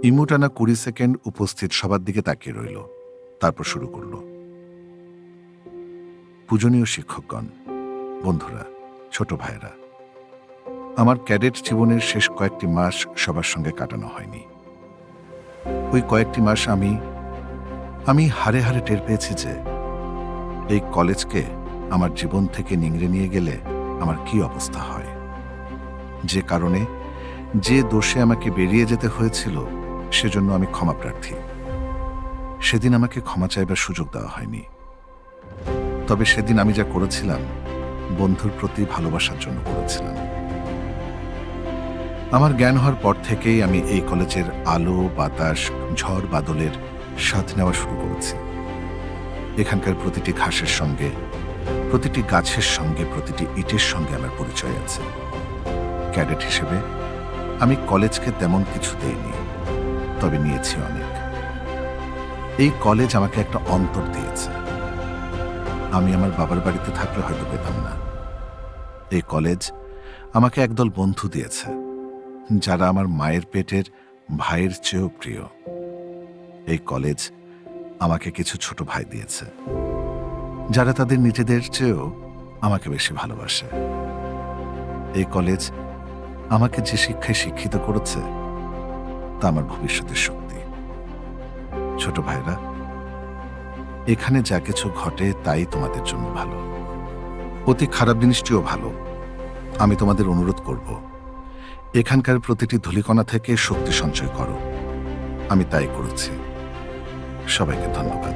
ইমু টানা ২০ সেকেন্ড উপস্থিত সবার দিকে তাকিয়ে রইল, তারপর শুরু করল। পূজনীয় শিক্ষকগণ, বন্ধুরা, ছোট ভাইয়েরা, আমার ক্যাডেট জীবনের শেষ কয়েকটি মাস সবার সঙ্গে কাটানো হয়নি। ওই কয়েকটি মাস আমি হারে হারে টের পেয়েছি যে এই কলেজকে আমার জীবন থেকে নিংড়ে নিয়ে গেলে আমার কি অবস্থা হয়। যে কারণে, যে দোষে আমাকে বেরিয়ে যেতে হয়েছিল, সেজন্য আমি ক্ষমা প্রার্থী। সেদিন আমাকে ক্ষমা চাইবার সুযোগ দেওয়া হয়নি। তবে সেদিন আমি যা করেছিলাম, বন্ধুর প্রতি ভালোবাসার জন্য করেছিলাম। আমার জ্ঞান হওয়ার পর থেকেই আমি এই কলেজের আলো, বাতাস, ঝড় বাদলের স্বাদ নেওয়া শুরু করেছি। এখানকার প্রতিটি ঘাসের সঙ্গে, প্রতিটি গাছের সঙ্গে, প্রতিটি ইটের সঙ্গে আমার পরিচয় আছে। ক্যাডেট হিসেবে আমি কলেজকে তেমন কিছু দেইনি, তবে নিয়েছি অনেক। এই কলেজ আমাকে একটা অন্তর দিয়েছে। আমি আমার বাবার বাড়িতে থাকলে হয়তো পেতাম না। এই কলেজ আমাকে একদল বন্ধু দিয়েছে, যারা আমার মায়ের পেটের ভাইয়ের চেয়েও প্রিয়। এই কলেজ আমাকে কিছু ছোট ভাই দিয়েছে, যারা তাদের নিজেদের চেয়েও আমাকে বেশি ভালোবাসে। এই কলেজ আমাকে যে শিক্ষায় শিক্ষিত করেছে, তা আমার ভবিষ্যতের শক্তি। ছোট ভাইরা, এখানে যা কিছু ঘটে তাই তোমাদের জন্য ভালো। অতি খারাপ জিনিসটিও ভালো। আমি তোমাদের অনুরোধ করব, এখানকার প্রতিটি ধূলিকণা থেকে শক্তি সঞ্চয় করো। আমি তাই করেছি। সবাইকে ধন্যবাদ।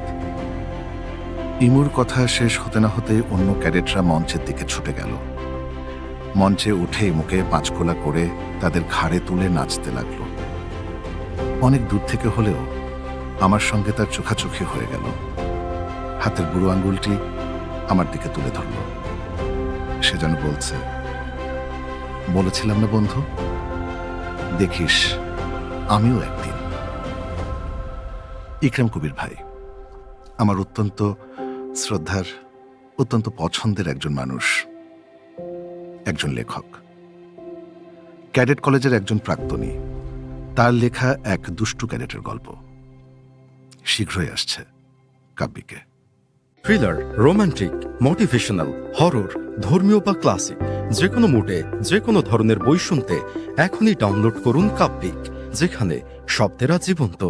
ইমুর কথা শেষ হতে না হতে অন্য ক্যাডেটরা মঞ্চের দিকে ছুটে গেল। মঞ্চে উঠে ইমুকে পাঁচকোলা করে তাদের ঘাড়ে তুলে নাচতে লাগলো। অনেক দূর থেকে হলেও আমার সঙ্গে তার চোখাচোখি হয়ে গেল। হাতের বুড়ো আঙ্গুলটি আমার দিকে তুলে ধরল। সে যেন বলছে, বলেছিলাম না বন্ধু, দেখিস আমিও একদিন। ইকরাম কবির ভাই আমার অত্যন্ত শ্রদ্ধার, অত্যন্ত পছন্দের একজন মানুষ, একজন লেখক, ক্যাডেট কলেজের একজন প্রাক্তনী। তার লেখা এক দুষ্টু ক্যাডেটের গল্প শীঘ্রই আসছে কাব্যিকে। থ্রিলার, রোমান্টিক, মোটিভেশনাল, হরর, ধর্মীয় বা ক্লাসিক, যে কোনো মুডে যে কোনো ধরনের বই শুনতে এখনই ডাউনলোড করুন কাব্যিক, যেখানে শব্দেরা জীবন্ত।